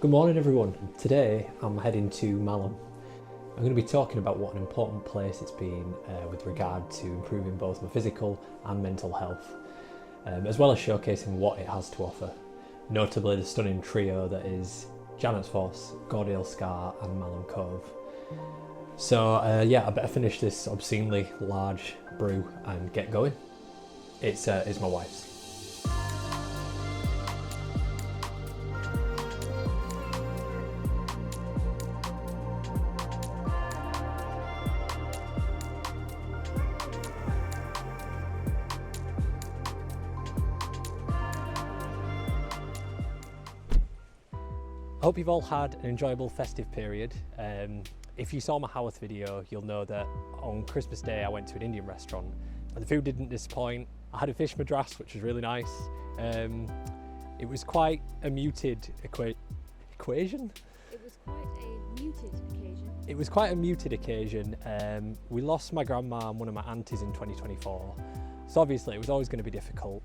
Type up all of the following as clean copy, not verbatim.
Good morning everyone. Today I'm heading to Malham. I'm going to be talking about what an important place it's been with regard to improving both my physical and mental health, as well as showcasing what it has to offer, notably the stunning trio that is Foss, Gordale Scar and Malham Cove. So I better finish this obscenely large brew and get going. It's my wife's. I hope you've all had an enjoyable festive period. If you saw my Haworth video, you'll know that on Christmas Day I went to an Indian restaurant and the food didn't disappoint. I had a fish madras, which was really nice. It was quite a muted equation. It was quite a muted occasion. It was quite a muted occasion. We lost my grandma and one of my aunties in 2024, so obviously it was always going to be difficult.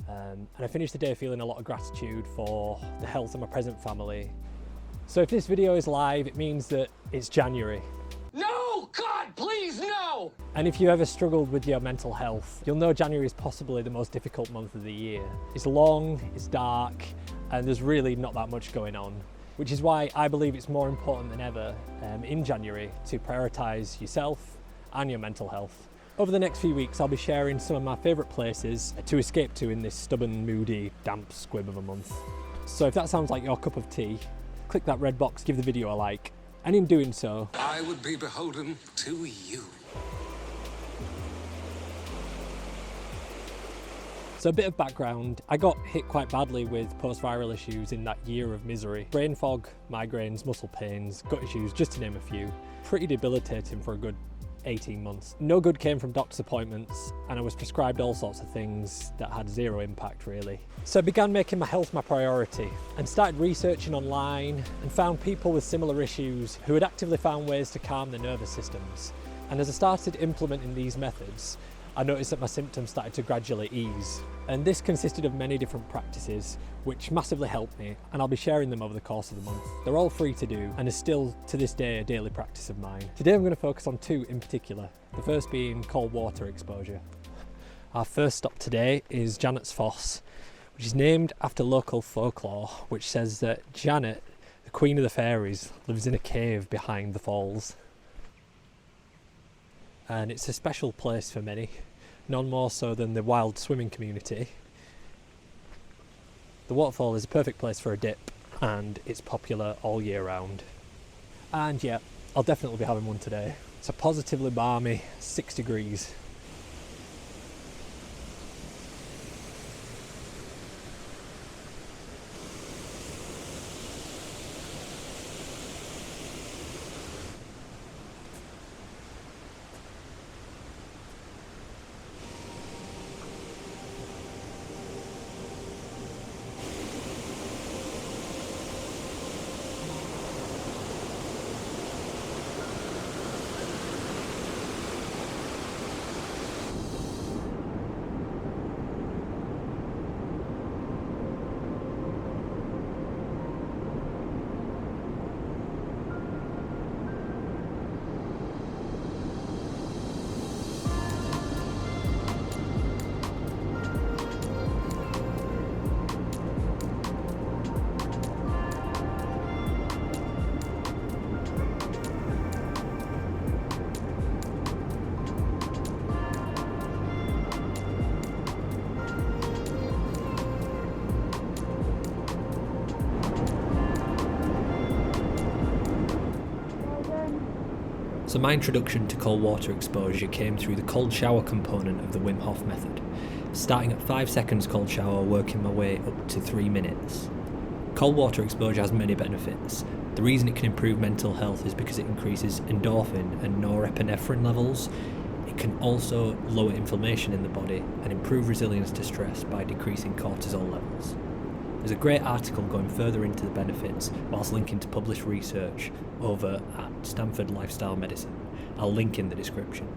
And I finished the day feeling a lot of gratitude for the health of my present family. So if this video is live, it means that it's January. No! God, please, no! And if you ever struggled with your mental health, you'll know January is possibly the most difficult month of the year. It's long, it's dark, and there's really not that much going on, which is why I believe it's more important than ever in January to prioritise yourself and your mental health. Over the next few weeks, I'll be sharing some of my favourite places to escape to in this stubborn, moody, damp squib of a month. So if that sounds like your cup of tea, click that red box, give the video a like, and in doing so, I would be beholden to you. So a bit of background, I got hit quite badly with post-viral issues in that year of misery. Brain fog, migraines, muscle pains, gut issues, just to name a few. Pretty debilitating for a good 18 months. No good came from doctor's appointments and I was prescribed all sorts of things that had zero impact really. So I began making my health my priority and started researching online and found people with similar issues who had actively found ways to calm their nervous systems. And as I started implementing these methods, I noticed that my symptoms started to gradually ease. And this consisted of many different practices which massively helped me, and I'll be sharing them over the course of the month. They're all free to do and are still to this day a daily practice of mine. Today I'm going to focus on two in particular, the first being cold water exposure. Our first stop today is Janet's Foss, which is named after local folklore, which says that Janet, the queen of the fairies, lives in a cave behind the falls. And it's a special place for many, none more so than the wild swimming community. The waterfall is a perfect place for a dip and it's popular all year round. And yeah, I'll definitely be having one today. It's a positively balmy 6 degrees. So my introduction to cold water exposure came through the cold shower component of the Wim Hof method, starting at 5 seconds cold shower, working my way up to 3 minutes. Cold water exposure has many benefits. The reason it can improve mental health is because it increases endorphin and norepinephrine levels. It can also lower inflammation in the body and improve resilience to stress by decreasing cortisol levels. There's a great article going further into the benefits whilst linking to published research over at Stanford Lifestyle Medicine. I'll link in the description.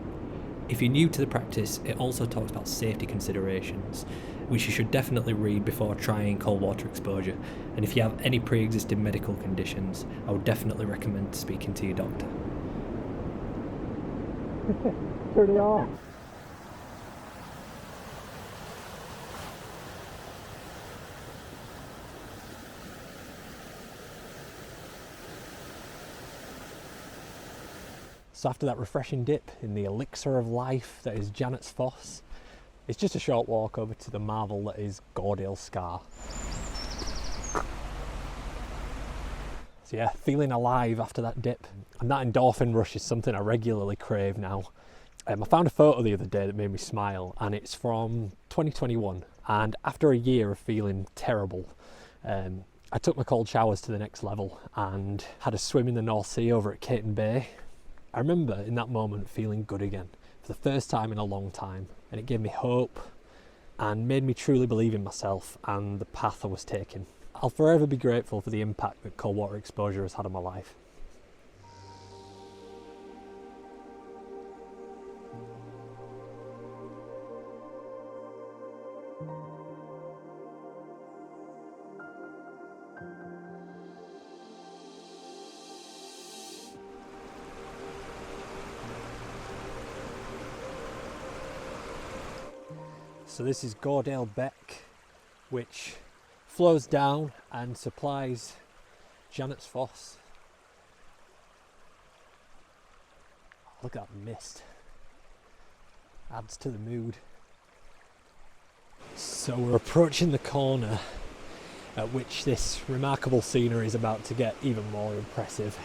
If you're new to the practice, it also talks about safety considerations which you should definitely read before trying cold water exposure. And if you have any pre-existing medical conditions, I would definitely recommend speaking to your doctor. Turn it off. So after that refreshing dip in the elixir of life that is Janet's Foss, it's just a short walk over to the marvel that is Gordale Scar. So yeah, feeling alive after that dip. And that endorphin rush is something I regularly crave now. I found a photo the other day that made me smile, and it's from 2021. And after a year of feeling terrible, I took my cold showers to the next level and had a swim in the North Sea over at Caton Bay. I remember in that moment feeling good again for the first time in a long time, and it gave me hope and made me truly believe in myself and the path I was taking. I'll forever be grateful for the impact that cold water exposure has had on my life. So this is Gordale Beck, which flows down and supplies Janet's Foss. Look at that mist. Adds to the mood. So we're approaching the corner at which this remarkable scenery is about to get even more impressive.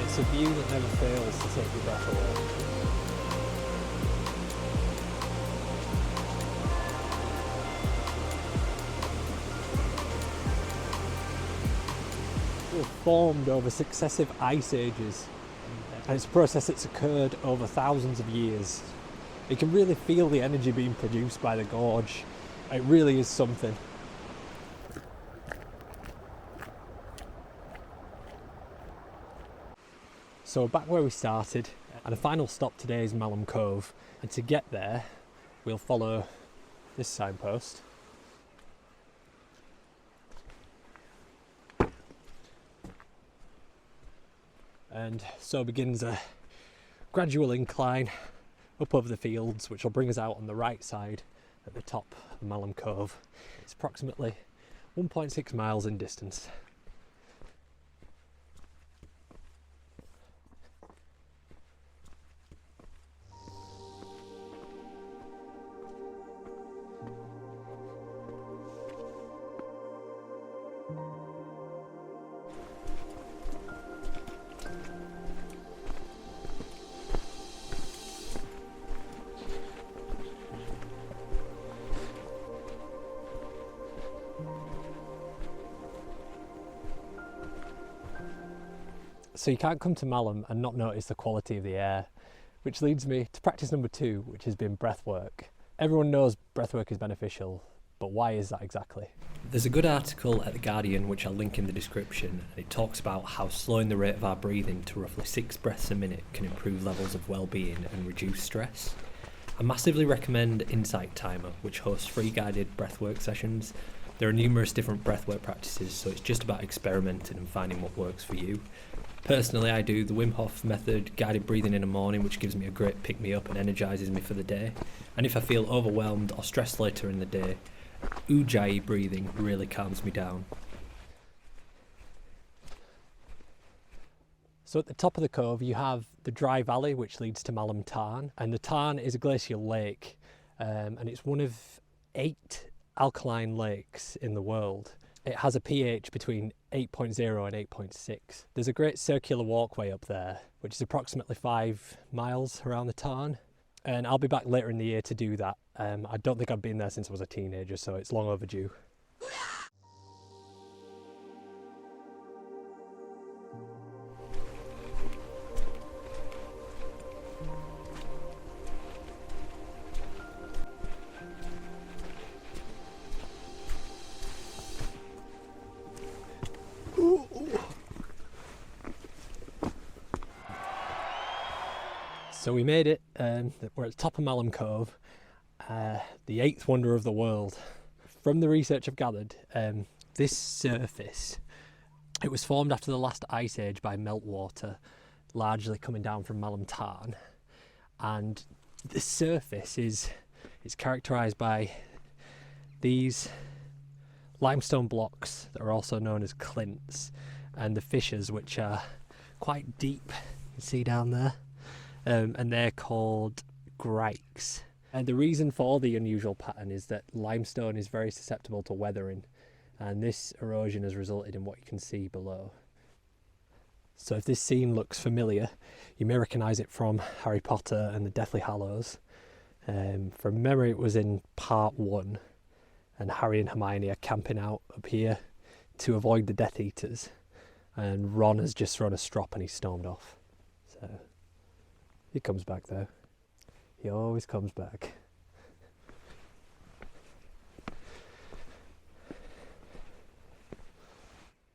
It's a view that never fails to take your breath away. It was formed over successive ice ages, and it's a process that's occurred over thousands of years. You can really feel the energy being produced by the gorge. It really is something. So we're back where we started, and the final stop today is Malham Cove, and to get there we'll follow this signpost. And so begins a gradual incline up over the fields, which will bring us out on the right side at the top of Malham Cove. It's approximately 1.6 miles in distance. So you can't come to Malham and not notice the quality of the air, which leads me to practice number 2, which has been breathwork. Everyone knows breathwork is beneficial, but why is that exactly? There's a good article at The Guardian, which I'll link in the description, and it talks about how slowing the rate of our breathing to roughly 6 breaths a minute can improve levels of well-being and reduce stress. I massively recommend Insight Timer, which hosts free guided breathwork sessions. There are numerous different breathwork practices, so it's just about experimenting and finding what works for you. Personally, I do the Wim Hof method, guided breathing in the morning, which gives me a great pick-me-up and energises me for the day. And if I feel overwhelmed or stressed later in the day, Ujjayi breathing really calms me down. So at the top of the cove you have the dry valley which leads to Malham Tarn, and the Tarn is a glacial lake, and it's one of 8 alkaline lakes in the world. It has a pH between 8.0 and 8.6. There's a great circular walkway up there, which is approximately 5 miles around the Tarn, and I'll be back later in the year to do that. I don't think I've been there since I was a teenager, so it's long overdue. So we made it. We're at the top of Malham Cove, the 8th wonder of the world. From the research I've gathered, this surface, it was formed after the last ice age by meltwater, largely coming down from Malham Tarn. And the surface is characterised by these limestone blocks that are also known as clints, and the fissures, which are quite deep, you can see down there, and they're called grikes. And the reason for the unusual pattern is that limestone is very susceptible to weathering, and this erosion has resulted in what you can see below. So if this scene looks familiar, you may recognise it from Harry Potter and the Deathly Hallows. From memory, it was in part 1, and Harry and Hermione are camping out up here to avoid the Death Eaters, and Ron has just thrown a strop and he's stormed off. So he comes back though. He always comes back.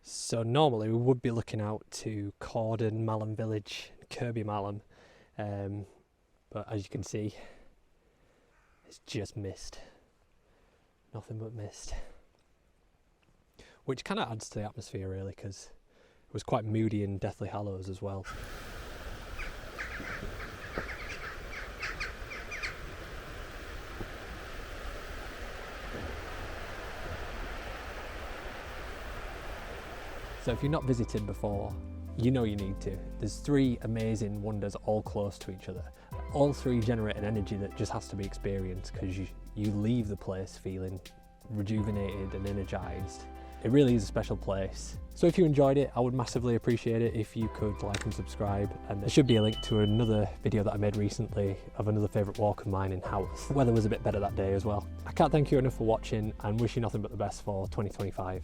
So normally we would be looking out to Cordon, Malham Village, Kirby Malham, but as you can see, it's just mist. Nothing but mist. Which kind of adds to the atmosphere really, because it was quite moody in Deathly Hallows as well. So if you've not visited before, you know you need to. There's 3 amazing wonders all close to each other. All 3 generate an energy that just has to be experienced, because you leave the place feeling rejuvenated and energised. It really is a special place. So if you enjoyed it, I would massively appreciate it if you could like and subscribe. And there should be a link to another video that I made recently of another favourite walk of mine in Haworth. The weather was a bit better that day as well. I can't thank you enough for watching and wish you nothing but the best for 2025.